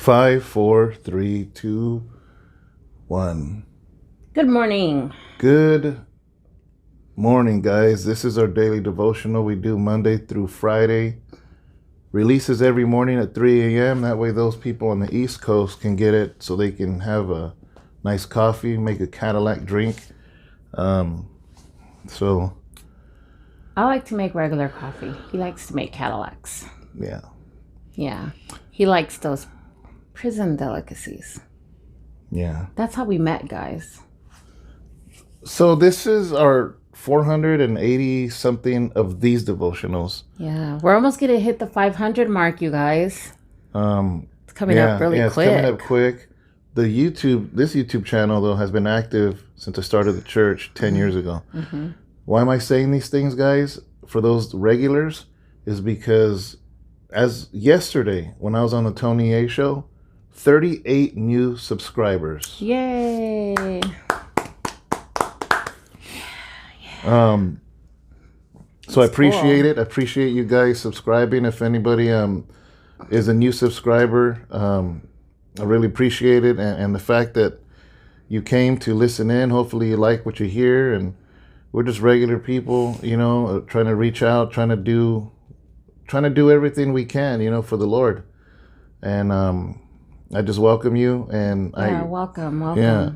5, 4, 3, 2, 1. Good morning. Good morning, guys. This is our daily devotional we do Monday through Friday. Releases every morning at 3 a.m. That way those people on the East Coast can get it so they can have a nice coffee, make a Cadillac drink. So I like to make regular coffee. He likes to make Cadillacs. yeah. Yeah. He likes those prison delicacies. Yeah. That's how we met, guys. So this is our 480 something of these devotionals. Yeah. We're almost going to hit the 500 mark, you guys. It's coming up really quick. It's coming up quick. This YouTube channel, though, has been active since the start of the church 10 years ago. Mm-hmm. Why am I saying these things, guys? For those regulars, is because as yesterday, when I was on the Tony A show, 38 new subscribers. Yay! So I appreciate it. I appreciate you guys subscribing. If anybody is a new subscriber, I really appreciate it, and the fact that you came to listen in. Hopefully you like what you hear, and we're just regular people, trying to reach out, trying to do everything we can, for the Lord. And I just welcome you, and welcome. Yeah.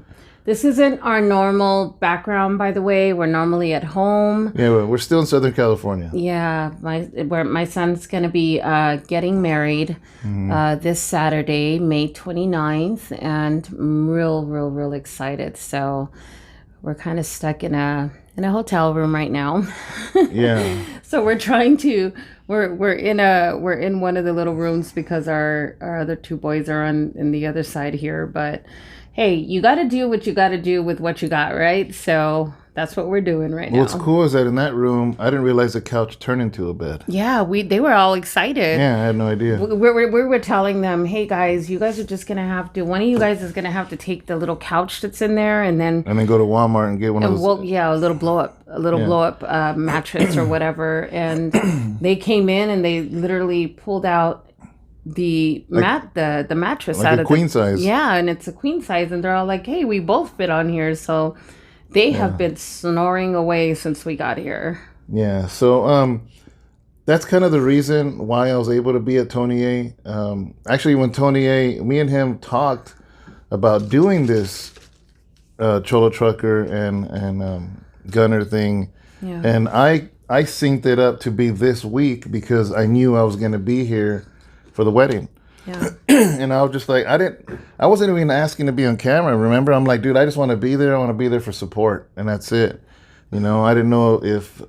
This isn't our normal background, by the way. We're normally at home. Yeah, we're still in Southern California. Yeah, my son's going to be getting married this Saturday, May 29th, and I'm real excited. So we're kind of stuck in a hotel room right now. Yeah. So we're trying to we're in one of the little rooms because our other two boys are in the other side here, but hey, you got to do what you got to do with what you got, right? So that's what we're doing right now. What's cool is that in that room, I didn't realize the couch turned into a bed. Yeah, they were all excited. Yeah, I had no idea. We were telling them, hey guys, you guys are just gonna have to. One of you guys is gonna have to take the little couch that's in there, and then go to Walmart and get one of those. A little blow up mattress or whatever. And they came in and they literally pulled out the mattress like out a of queen size. Yeah, and it's a queen size, and they're all like, hey, we both fit on here. So they have been snoring away since we got here. Yeah, so that's kind of the reason why I was able to be at Tony A. Actually, when Tony A, me and him talked about doing this Cholo Trucker and Gunner thing, and I synced it up to be this week because I knew I was going to be here for the wedding. Yeah. And I was just like, I wasn't even asking to be on camera. Remember, I'm like, dude, I just want to be there. I want to be there for support, and that's it. I didn't know if.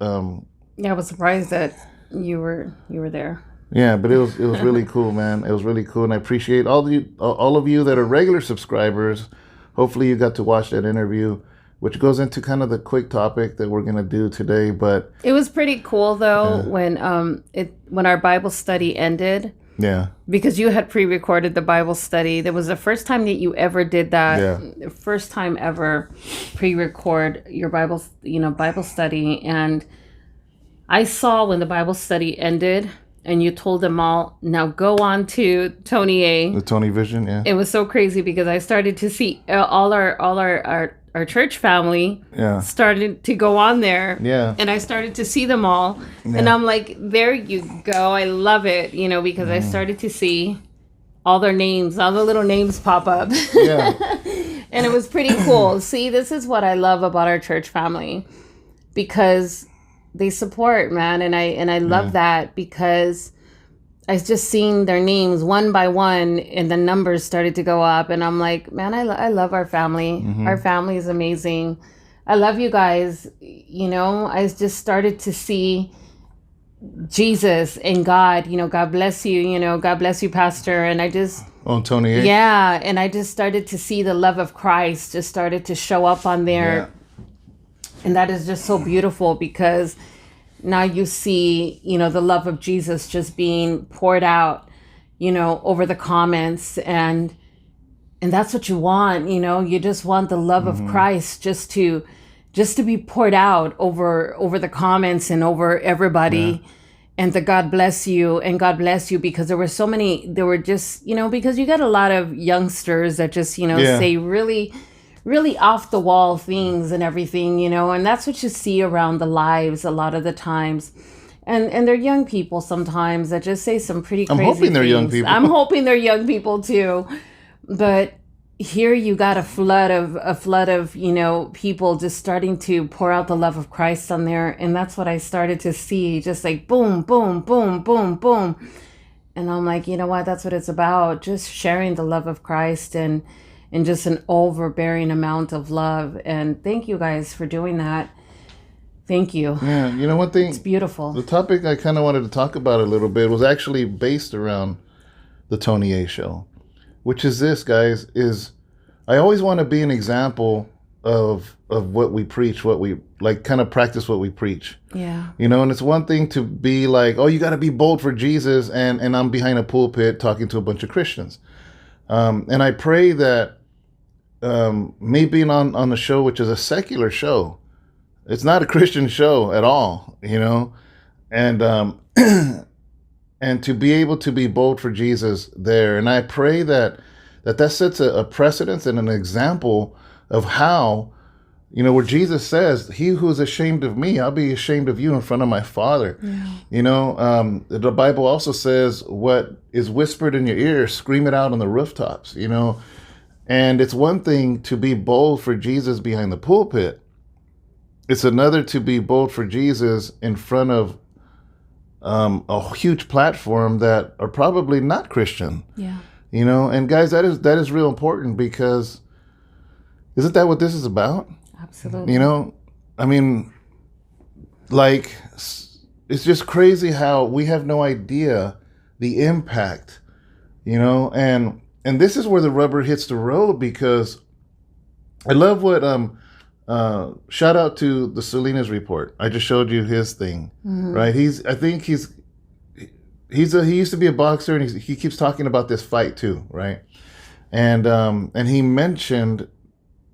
Yeah, I was surprised that you were there. Yeah, but it was really cool, man. It was really cool, and I appreciate all of you that are regular subscribers. Hopefully, you got to watch that interview, which goes into kind of the quick topic that we're gonna do today. But it was pretty cool though when our Bible study ended. Yeah. Because you had pre-recorded the Bible study. That was the first time that you ever did that. Yeah. First time ever pre-record your Bible study. And I saw when the Bible study ended and you told them all, now go on to Tony A. The Tony Vision, yeah. It was so crazy because I started to see all our church family started to go on there. Yeah. And I started to see them all. Yeah. And I'm like, there you go. I love it, because I started to see all their names, all the little names pop up. Yeah. And it was pretty cool. See, this is what I love about our church family because they support, man. And I love that because I just seen their names one by one and the numbers started to go up. And I'm like, man, I love our family. Mm-hmm. Our family is amazing. I love you guys. I just started to see Jesus and God, God bless you, God bless you, Pastor. And I just... Oh, Tony A? Yeah. And I just started to see the love of Christ just started to show up on there. Yeah. And that is just so beautiful because... Now you see, the love of Jesus just being poured out, over the comments and that's what you want, you just want the love of Christ just to be poured out over the comments and over everybody. and the God bless you and God bless you, because there were just, because you got a lot of youngsters that just, say really, really off the wall things and everything, and that's what you see around the lives a lot of the times. And they're young people sometimes that just say some pretty crazy things. I'm hoping they're young people. I'm hoping they're young people too. But here you got a flood of people just starting to pour out the love of Christ on there, and that's what I started to see, just like boom, boom, boom, boom, boom. And I'm like, you know what, that's what it's about, just sharing the love of Christ and just an overbearing amount of love. And thank you guys for doing that. Thank you. Yeah, one thing, it's beautiful. The topic I kind of wanted to talk about a little bit was actually based around the Tony A show, which is this, guys, is I always want to be an example of what we preach, what we like, kind of practice what we preach. Yeah. And it's one thing to be like, oh, you got to be bold for Jesus, and I'm behind a pulpit talking to a bunch of Christians. And I pray that me being on the show, which is a secular show, it's not a Christian show at all, and and to be able to be bold for Jesus there. And I pray that sets a precedence and an example of how, where Jesus says, he who is ashamed of me, I'll be ashamed of you in front of my Father. Yeah. The Bible also says, what is whispered in your ear, scream it out on the rooftops, and it's one thing to be bold for Jesus behind the pulpit. It's another to be bold for Jesus in front of a huge platform that are probably not Christian. Yeah. And guys, that is real important, because isn't that what this is about? Absolutely. I mean, like, it's just crazy how we have no idea the impact, and this is where the rubber hits the road, because I love what shout out to the Salinas report. I just showed you his thing, right? He used to be a boxer, and he keeps talking about this fight too, right? And he mentioned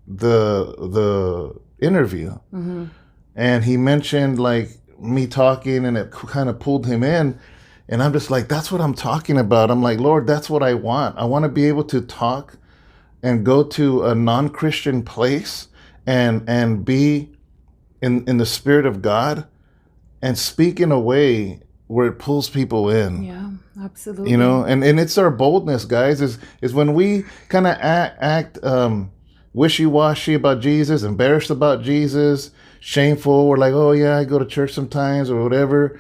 the interview, and he mentioned like me talking, and it kind of pulled him in, and I'm just like, that's what I'm talking about. I'm like, Lord, that's what I want. I want to be able to talk and go to a non-Christian place and be in the Spirit of God and speak in a way where it pulls people in. Yeah, absolutely. And it's our boldness, guys, is when we kind of act wishy-washy about Jesus, embarrassed about Jesus, shameful. We're like, oh yeah, I go to church sometimes or whatever.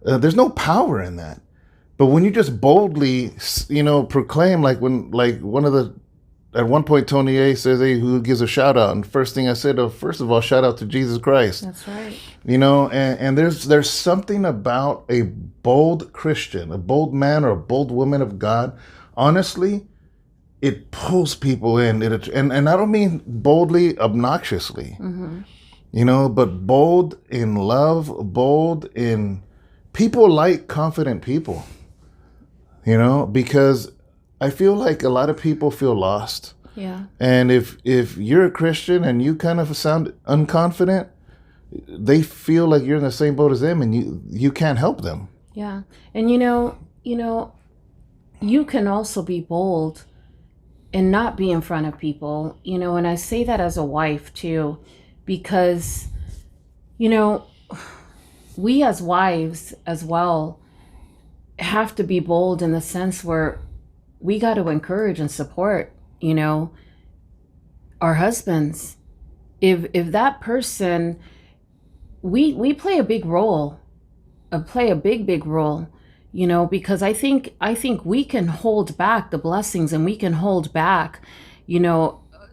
There's no power in that. But when you just boldly, proclaim, like at one point, Tony A says, hey, who gives a shout out? And first thing I said, first of all, shout out to Jesus Christ. That's right. And there's something about a bold Christian, a bold man or a bold woman of God. Honestly, it pulls people in. And I don't mean boldly, obnoxiously, but bold in love, bold in people like confident people, because I feel like a lot of people feel lost. Yeah. And if you're a Christian and you kind of sound unconfident, they feel like you're in the same boat as them, and you can't help them. Yeah. And you can also be bold and not be in front of people, and I say that as a wife too, because, we as wives as well have to be bold in the sense where we got to encourage and support, our husbands. If that person, we play a big role, play a big role, because I think we can hold back the blessings, and we can hold back,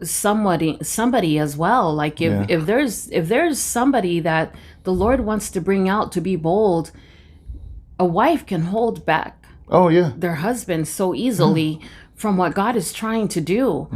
somebody as well. Like if there's somebody that the Lord wants to bring out to be bold, a wife can hold back their husband so easily from what God is trying to do.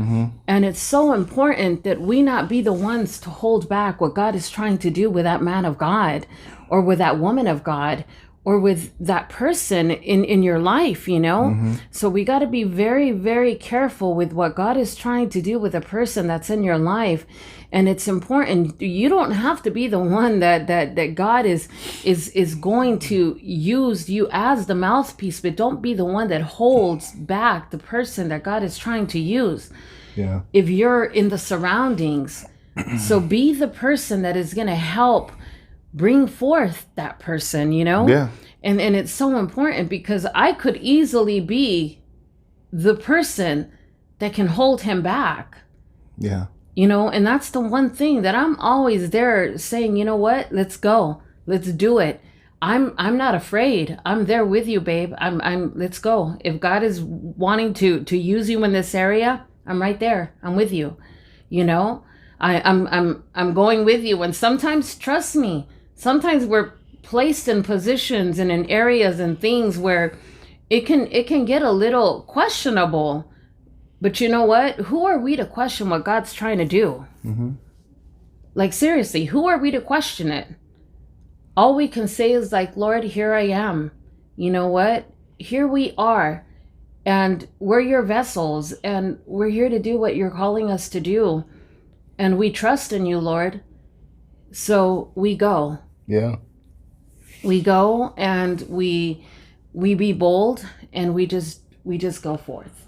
And it's so important that we not be the ones to hold back what God is trying to do with that man of God or with that woman of God or with that person in your life, you know? So we got to be very, very careful with what God is trying to do with a person that's in your life. And it's important. You don't have to be the one that God is going to use you as the mouthpiece, but don't be the one that holds back the person that God is trying to use. Yeah. If you're in the surroundings, so be the person that is going to help bring forth that person, you know? Yeah. And it's so important, because I could easily be the person that can hold him back. Yeah. You know, and that's the one thing that I'm always there saying, you know what? Let's go. Let's do it. I'm not afraid. I'm there with you, babe. Let's go. If God is wanting to use you in this area, I'm right there. I'm with you. You know? I'm going with you. And sometimes, trust me, sometimes we're placed in positions and in areas and things where it can get a little questionable. But you know what? Who are we to question what God's trying to do? Like, seriously, who are we to question it? All we can say is like, Lord, here I am. You know what? Here we are. And we're your vessels. And we're here to do what you're calling us to do. And we trust in you, Lord. So we go. Yeah. We go and we be bold, and we just go forth.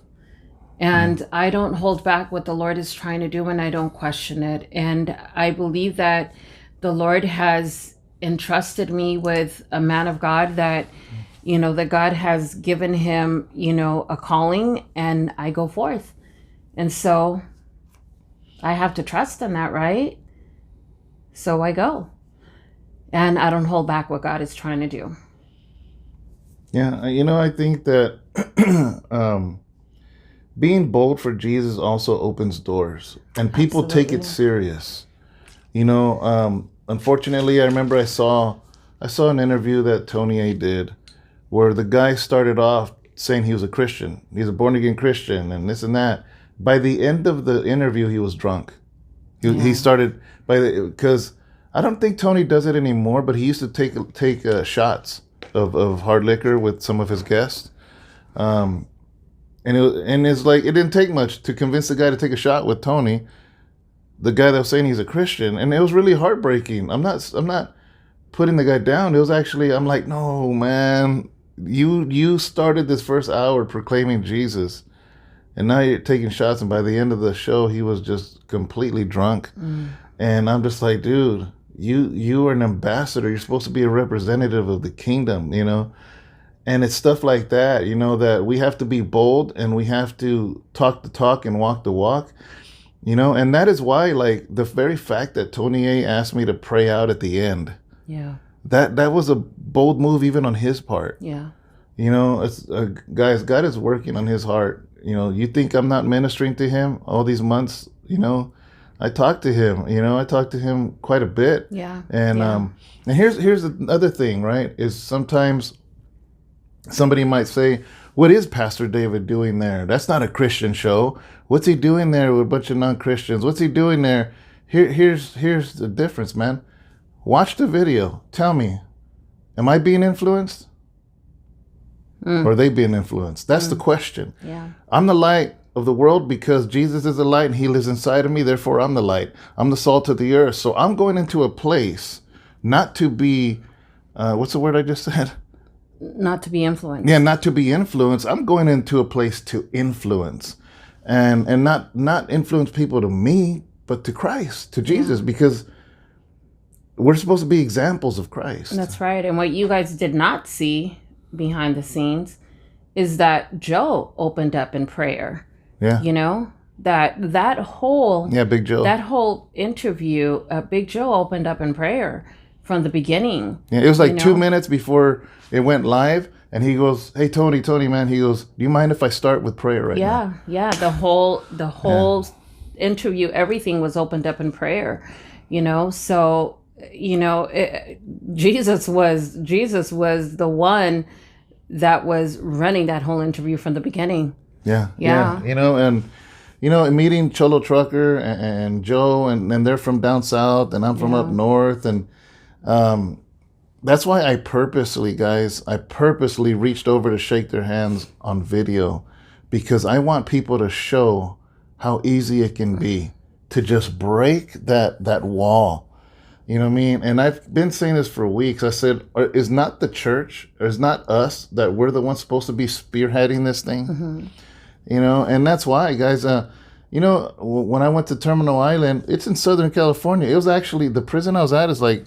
And I don't hold back what the Lord is trying to do, and I don't question it. And I believe that the Lord has entrusted me with a man of God that, you know, that God has given him, you know, a calling, and I go forth. And so I have to trust in that, right? So I go. And I don't hold back what God is trying to do. Yeah, you know, I think that being bold for Jesus also opens doors, and people take it serious. You know, unfortunately, I remember I saw an interview that Tony A did, where the guy started off saying he was a Christian, he's a born again Christian, and this and that. By the end of the interview, he was drunk. He started because I don't think Tony does it anymore, but he used to take shots of hard liquor with some of his guests. And it's like, it didn't take much to convince the guy to take a shot with Tony, the guy that was saying he's a Christian. And it was really heartbreaking. I'm not putting the guy down. It was actually, I'm like, no, man, you started this first hour proclaiming Jesus, and now you're taking shots. And by the end of the show, he was just completely drunk. And I'm just like, dude, you are an ambassador. You're supposed to be a representative of the kingdom, you know? And it's stuff like that, you know, that we have to be bold, and we have to talk the talk and walk the walk, you know. And that is why, like, the very fact that Tony A asked me to pray out at the end, that was a bold move even on his part. You know, it's guys, God is working on his heart. You know, you think I'm not ministering to him all these months? You know, I talk to him. You know, I talk to him quite a bit. And here's the other thing, right? Is sometimes somebody might say, what is Pastor David doing there? That's not a Christian show. What's he doing there with a bunch of non-Christians? What's he doing there? Here's the difference, man. Watch the video. Tell me, am I being influenced? Or are they being influenced? That's the question. I'm the light of the world because Jesus is the light and he lives inside of me. Therefore, I'm the light. I'm the salt of the earth. So I'm going into a place not to be, what's the word I just said? Not to be influenced. Yeah, not to be influenced. I'm going into a place to influence, and not influence people to me, but to Christ, to Jesus, because we're supposed to be examples of Christ. That's right. And what you guys did not see behind the scenes is that Joe opened up in prayer. You know, that whole Big Joe. That whole interview, Big Joe opened up in prayer from the beginning. It was like 2 minutes before it went live, and he goes, "Hey, Tony, man," he goes, "Do you mind if I start with prayer right now?" The whole interview, everything was opened up in prayer, you know. So, you know, Jesus was the one that was running that whole interview from the beginning. You know, and you know, meeting Cholo Trucker and Joe, and they're from down south, and I'm from up north, and that's why I purposely, guys, I purposely reached over to shake their hands on video, because I want people to show how easy it can be to just break that wall. You know what I mean? And I've been saying this for weeks. I said, is not the church, or is not us, that we're the ones supposed to be spearheading this thing? Mm-hmm. You know, and that's why, guys, you know, when I went to Terminal Island, it's in Southern California. It was actually, the prison I was at is like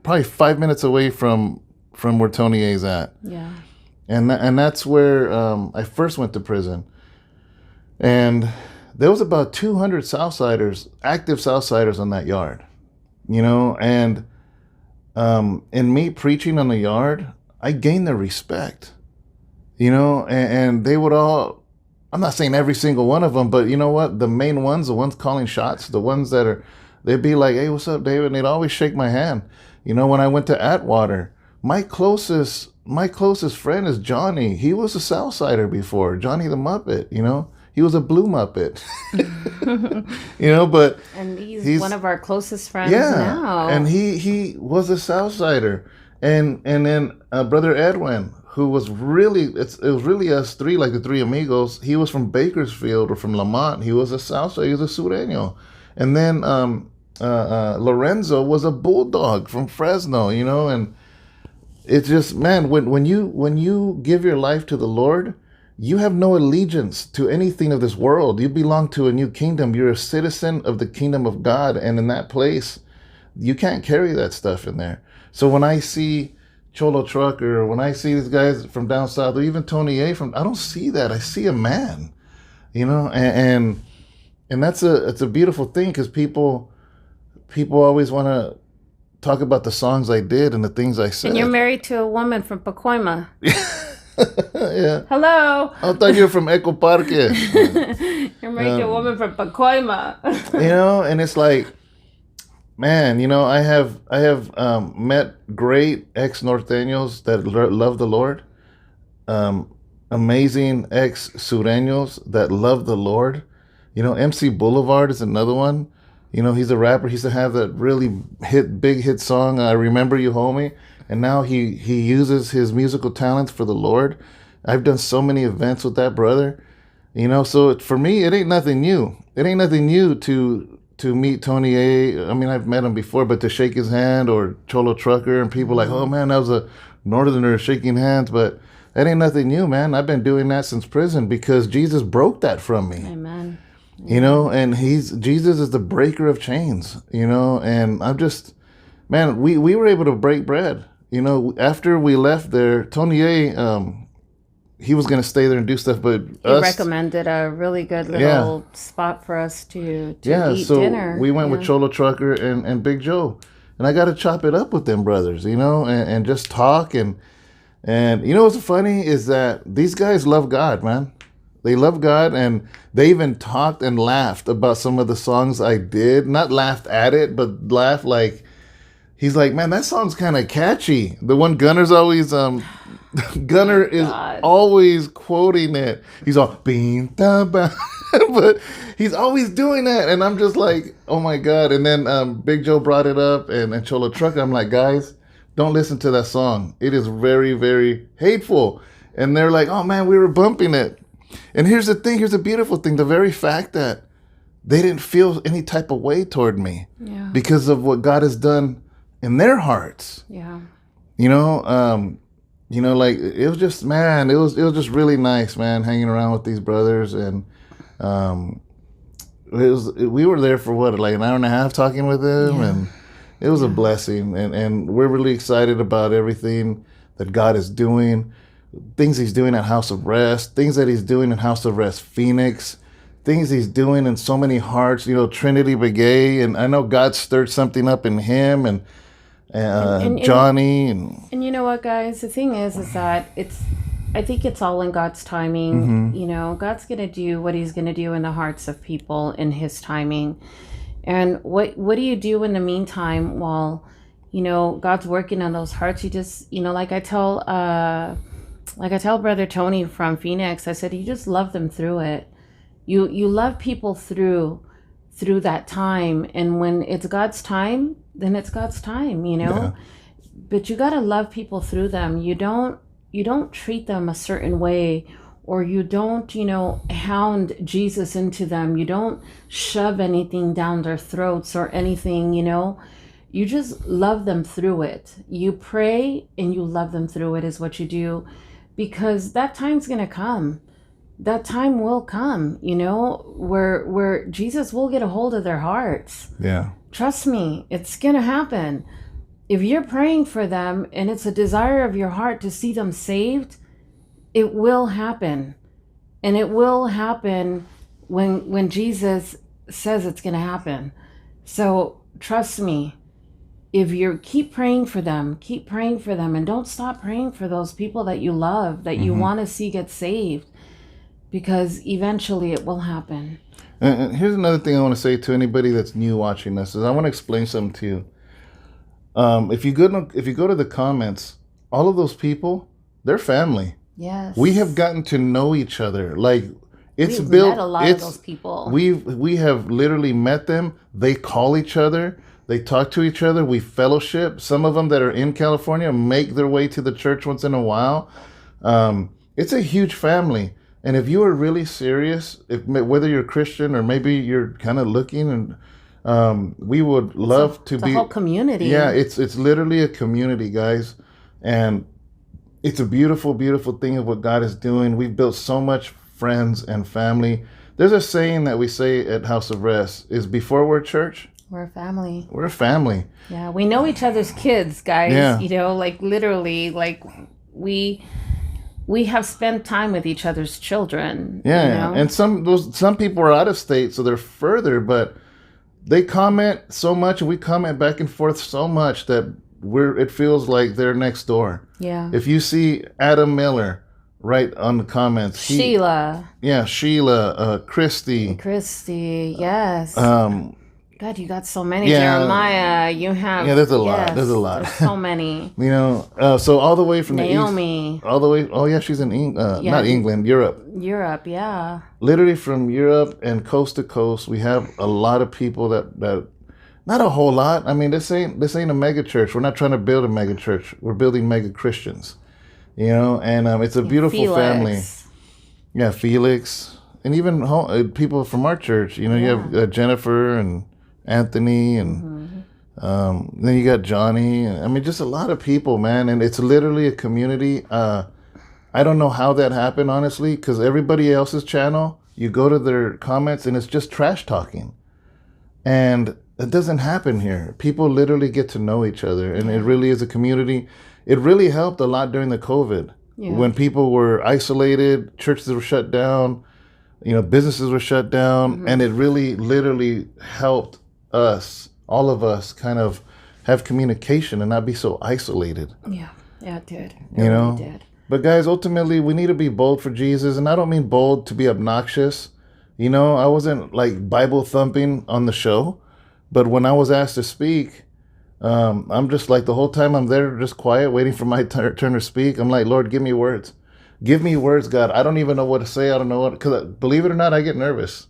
probably 5 minutes away from where Tony A's at. Yeah. And that's where I first went to prison. And there was about 200 Southsiders, active Southsiders on that yard. You know, and in me preaching on the yard, I gained their respect. You know, and they would all, I'm not saying every single one of them, but you know what? The main ones, the ones calling shots, the ones that are, they'd be like, hey, what's up, David? And they'd always shake my hand. You know, when I went to Atwater, my closest friend is Johnny. He was a Southsider before, Johnny the Muppet, you know? He was a blue Muppet. You know, but and he's one of our closest friends now. And he was a Southsider. And then Brother Edwin, who was really, it was really us three, like the three amigos. He was from Bakersfield or from Lamont. He was a Southsider. He was a Sureño. And then Lorenzo was a Bulldog from Fresno, you know. And it's just, man, when you give your life to the Lord, you have no allegiance to anything of this world. You belong to a new kingdom. You're a citizen of the kingdom of God. And in that place, you can't carry that stuff in there. So when I see Cholo Trucker, or when I see these guys from down south, or even Tony A I don't see that. I see a man, you know, and it's a beautiful thing, because people always want to talk about the songs I did and the things I said. And you're married to a woman from Pacoima. Yeah. Hello. I thought you were from Eco Parque. You're married to a woman from Pacoima. You know, and it's like, man, you know, I have met great ex-Norteños that love the Lord. Amazing ex-Sureños that love the Lord. You know, MC Boulevard is another one. You know, he's a rapper. He used to have that really big hit song, I Remember You, Homie. And now he uses his musical talents for the Lord. I've done so many events with that brother. You know, so for me, it ain't nothing new. It ain't nothing new to meet Tony A. I mean, I've met him before, but to shake his hand, or Cholo Trucker, and people like, oh man, that was a Northerner shaking hands. But that ain't nothing new, man. I've been doing that since prison, because Jesus broke that from me. Amen. You know, and Jesus is the breaker of chains, you know, and I'm just, man, we were able to break bread. You know, after we left there, Tony A, he was going to stay there and do stuff, but he recommended a really good little spot for us to eat dinner. We went with Cholo Trucker and Big Joe, and I got to chop it up with them brothers, you know, and just talk. And you know what's funny is that these guys love God, man. They love God, and they even talked and laughed about some of the songs I did. Not laughed at it, but laughed like, he's like, man, that song's kind of catchy. The one Gunner's always, Gunner is always quoting it. He's all, but he's always doing that. And I'm just like, oh my God. And then Big Joe brought it up, and Cholo Trucker. I'm like, guys, don't listen to that song. It is very, very hateful. And they're like, oh man, we were bumping it. And here's the thing, here's the beautiful thing. The very fact that they didn't feel any type of way toward me because of what God has done in their hearts. Yeah. You know, like it was just, man, it was just really nice, man, hanging around with these brothers. And we were there for what, like an hour and a half talking with them, and it was a blessing. And we're really excited about everything that God is doing, things he's doing at House of Rest, things that he's doing in House of Rest Phoenix, things he's doing in so many hearts, you know, Trinity Begay. And I know God stirred something up in him, and Johnny. And you know what, guys, the thing is that I think it's all in God's timing. Mm-hmm. You know, God's going to do what he's going to do in the hearts of people in his timing. And what do you do in the meantime while, you know, God's working on those hearts? You just, you know, like I tell Brother Tony from Phoenix, I said, you just love them through it. You love people through that time. And when it's God's time, then it's God's time, you know. but you got to love people through them. You don't treat them a certain way, or you don't, hound Jesus into them. You don't shove anything down their throats or anything, You just love them through it. You pray and you love them through it is what you do, because that time's going to come. That time will come, where Jesus will get a hold of their hearts. Yeah. Trust me, it's going to happen. If you're praying for them and it's a desire of your heart to see them saved, it will happen. And it will happen when Jesus says it's going to happen. So trust me, if you keep praying for them, and don't stop praying for those people that you love, that you want to see get saved, because eventually it will happen. And here's another thing I want to say to anybody that's new watching this is I want to explain something to you. If you go to the comments, all of those people, they're family. Yes. We have gotten to know each other. Like We've met a lot of those people. We have literally met them. They call each other. They talk to each other. We fellowship. Some of them that are in California make their way to the church once in a while. It's a huge family. And if you are really serious, whether you're Christian or maybe you're kind of looking, and we would love to be a whole community. Yeah, it's literally a community, guys, and it's a beautiful, beautiful thing of what God is doing. We've built so much friends and family. There's a saying that we say at House of Rest is before we're church, we're a family. We're a family. Yeah, we know each other's kids, guys. Yeah. Like literally, like we have spent time with each other's children. Yeah, and some people are out of state, so they're further, but they comment so much, and we comment back and forth so much that it feels like they're next door. Yeah. If you see Adam Miller right on the comments, Sheila, Christy, yes. God, you got so many. Yeah, Jeremiah, you have. Yeah, there's a lot. There's so many. So all the way from Naomi. the east, all the way. Oh yeah, she's in not England, Europe. Europe, yeah. Literally from Europe and coast to coast, we have a lot of people that not a whole lot. I mean, this ain't a mega church. We're not trying to build a mega church. We're building mega Christians. And it's a beautiful Felix. family. Yeah, Felix, and even people from our church. You have Jennifer and Anthony, and then you got Johnny. I mean, just a lot of people, man. And it's literally a community. I don't know how that happened, honestly, because everybody else's channel, you go to their comments and it's just trash talking. And it doesn't happen here. People literally get to know each other, and it really is a community. It really helped a lot during the COVID. Yeah. When people were isolated, churches were shut down, businesses were shut down, and it really literally helped us, all of us, kind of have communication and not be so isolated. Yeah, it did. It really did. But guys, ultimately, we need to be bold for Jesus, and I don't mean bold to be obnoxious. I wasn't like Bible thumping on the show, but when I was asked to speak, I'm just like the whole time I'm there, just quiet, waiting for my turn to speak. I'm like, Lord, give me words. Give me words, God. I don't even know what to say. I don't know because believe it or not, I get nervous.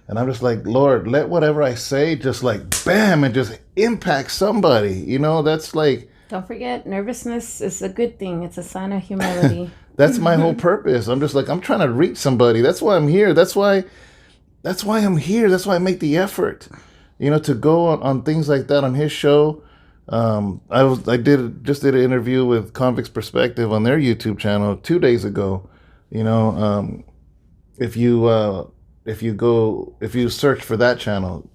And I'm just like, Lord, let whatever I say just like bam and just impact somebody. That's like. Don't forget, nervousness is a good thing. It's a sign of humility. That's my whole purpose. I'm just like, I'm trying to reach somebody. That's why I'm here. That's why I'm here. That's why I make the effort, to go on things like that on his show. I did an interview with Convict's Perspective on their YouTube channel 2 days ago. If you search for that channel,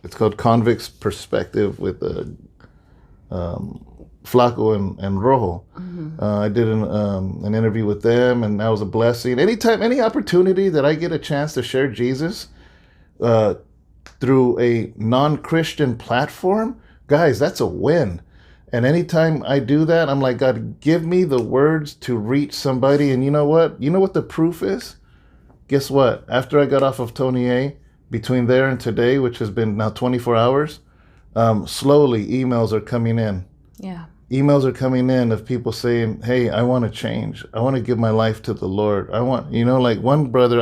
it's called Convict's Perspective with Flaco and Rojo. I did an interview with them, and that was a blessing. Any opportunity that I get a chance to share Jesus through a non-Christian platform, guys, that's a win. And anytime I do that, I'm like, God, give me the words to reach somebody. And you know what? You know what the proof is? Guess what? After I got off of Tony A, between there and today, which has been now 24 hours, slowly emails are coming in. Yeah. Emails are coming in of people saying, hey, I want to change. I want to give my life to the Lord. I want, like one brother,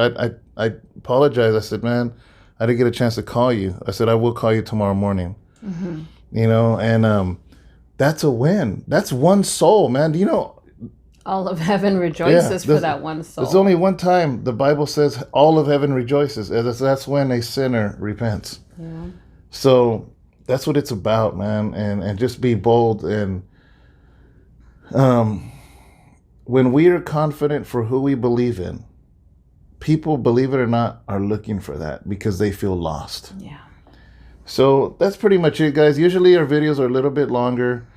I apologize. I said, man, I didn't get a chance to call you. I said, I will call you tomorrow morning. and that's a win. That's one soul, man. Do you know? All of heaven rejoices for that one soul. There's only one time the Bible says all of heaven rejoices. That's when a sinner repents. Yeah. So that's what it's about, man. And just be bold. And when we are confident for who we believe in, people, believe it or not, are looking for that because they feel lost. Yeah. So that's pretty much it, guys. Usually our videos are a little bit longer.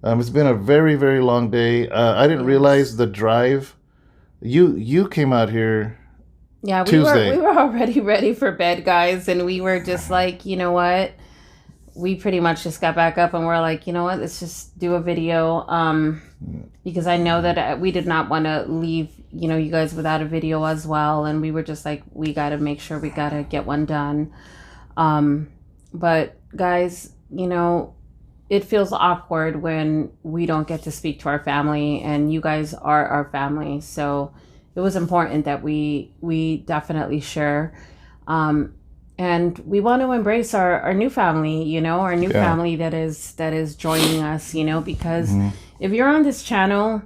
It's been a very, very long day. I didn't realize the drive. You came out here. Yeah, Tuesday. we were already ready for bed, guys, and we were just like, you know what? We pretty much just got back up and we're like, you know what? Let's just do a video. Because I know that we did not want to leave, you guys without a video as well, and we were just like, we got to make sure we got to get one done. But guys, it feels awkward when we don't get to speak to our family, and you guys are our family. So it was important that we definitely share. And we want to embrace our new family, our new family that is joining us, because if you're on this channel,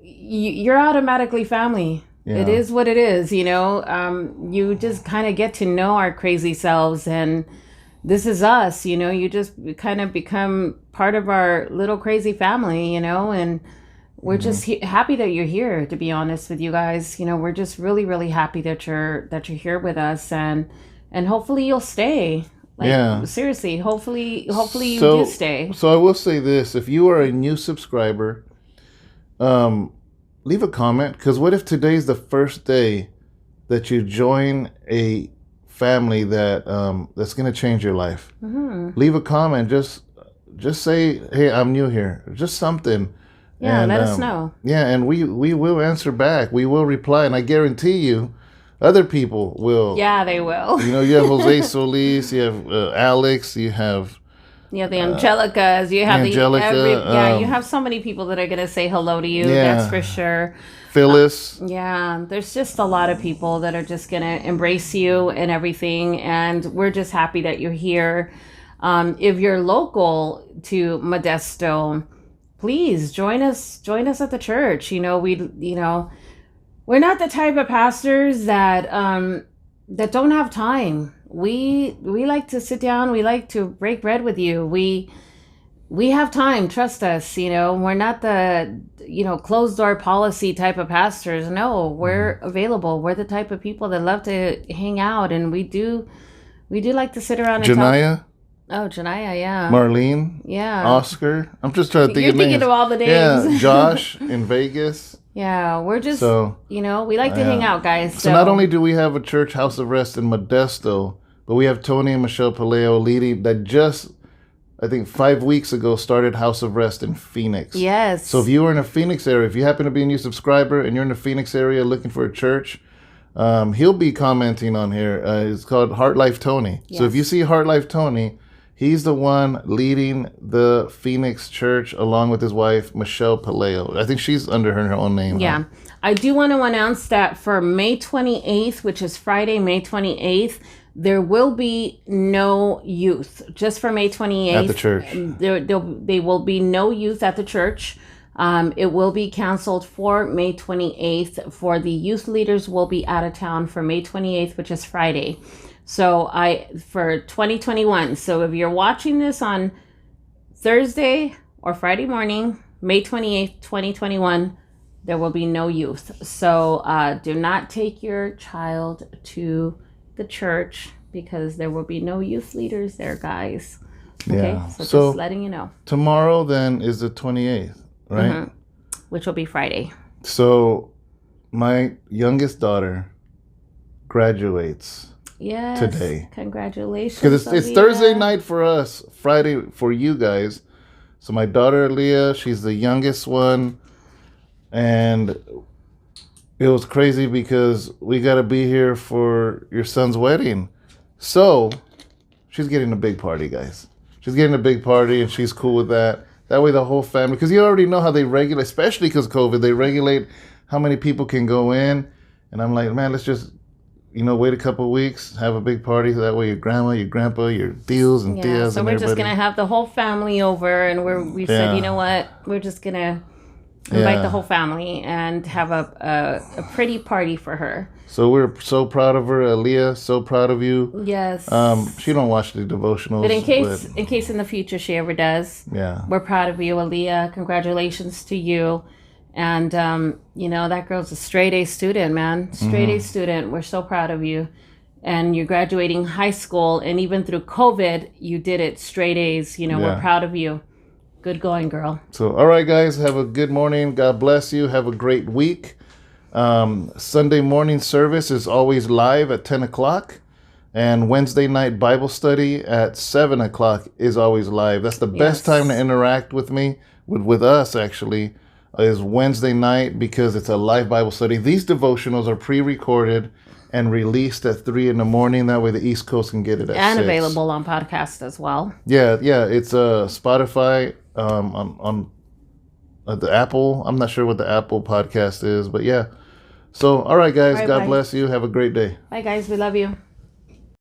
you're automatically family. Yeah. It is what it is, you just kind of get to know our crazy selves, and this is us, you just kind of become part of our little crazy family, and we're just happy that you're here, to be honest with you guys. We're just really, really happy that you're here with us, and hopefully you'll stay. Seriously, hopefully you do stay. So I will say this, if you are a new subscriber, leave a comment, because what if today's the first day that you join a family that that's going to change your life? Leave a comment. Just say, hey, I'm new here. Just something. Yeah, and let us know. Yeah, and we will answer back. We will reply, and I guarantee you, other people will. Yeah, they will. You have Jose Solis, you have Alex, you have. Yeah, the Angelicas. You have Angelica. You have so many people that are going to say hello to you. Yeah. That's for sure. Phyllis. There's just a lot of people that are just going to embrace you and everything. And we're just happy that you're here. If you're local to Modesto, please join us at the church. We're not the type of pastors that don't have time. We like to sit down. We like to break bread with you. We have time. Trust us. We're not the, closed door policy type of pastors. No, we're available. We're the type of people that love to hang out, and we do like to sit around and talk. Oh, Janaya, yeah. Marlene. Yeah. Oscar. I'm just trying to think of names. You're thinking of all the names. Yeah, Josh in Vegas. Yeah, we're just, we like to hang out, guys. So not only do we have a church house of rest in Modesto, but we have Tony and Michelle Paleo leading that just, I think 5 weeks ago, started House of Rest in Phoenix. Yes. So if you are in a Phoenix area, if you happen to be a new subscriber and you're in the Phoenix area looking for a church, he'll be commenting on here. It's called Heart Life Tony. Yes. So if you see Heart Life Tony, he's the one leading the Phoenix church along with his wife, Michelle Paleo. I think she's under her own name. Yeah. Huh? I do want to announce that for May 28th, which is Friday, May 28th, there will be no youth. Just for May 28th. At the church. There will be no youth at the church. It will be canceled for May 28th. For the youth leaders will be out of town for May 28th, which is Friday. So for 2021. So if you're watching this on Thursday or Friday morning, May 28th, 2021, there will be no youth. So do not take your child to the church because there will be no youth leaders there, guys. Okay, yeah. So just letting you know. Tomorrow then is the 28th, right? Mm-hmm. Which will be Friday. So my youngest daughter graduates. Yes. Today. Congratulations. Because it's Thursday night for us, Friday for you guys. So my daughter Leah, she's the youngest one, and it was crazy because we got to be here for your son's wedding. So she's getting a big party, guys. She's getting a big party, and she's cool with that. That way the whole family, because you already know how they regulate, especially because COVID, they regulate how many people can go in. And I'm like, man, let's just wait a couple of weeks, have a big party. So that way your grandma, your grandpa, your tios and tias So and we're just everybody. gonna have the whole family over, and we said, you know what, we're just gonna invite the whole family and have a pretty party for her. So we're so proud of her, Aaliyah. So proud of you. Yes. She don't watch the devotionals, but in case in the future she ever does, we're proud of you, Aaliyah. Congratulations to you. And that girl's a straight A student, man. Straight A student. We're so proud of you. And you're graduating high school, and even through COVID, you did it straight A's. We're proud of you. Good going, girl. So, all right, guys, have a good morning. God bless you. Have a great week. Sunday morning service is always live at 10 o'clock. And Wednesday night Bible study at 7 o'clock is always live. That's the best time to interact with me, with us, actually, is Wednesday night, because it's a live Bible study. These devotionals are pre-recorded and released at 3 in the morning. That way the East Coast can get it at 6. And available on podcast as well. Yeah. It's Spotify, on the Apple. I'm not sure what the Apple podcast is, but yeah. So, all right, guys. God bless you. Have a great day. Bye, guys. We love you.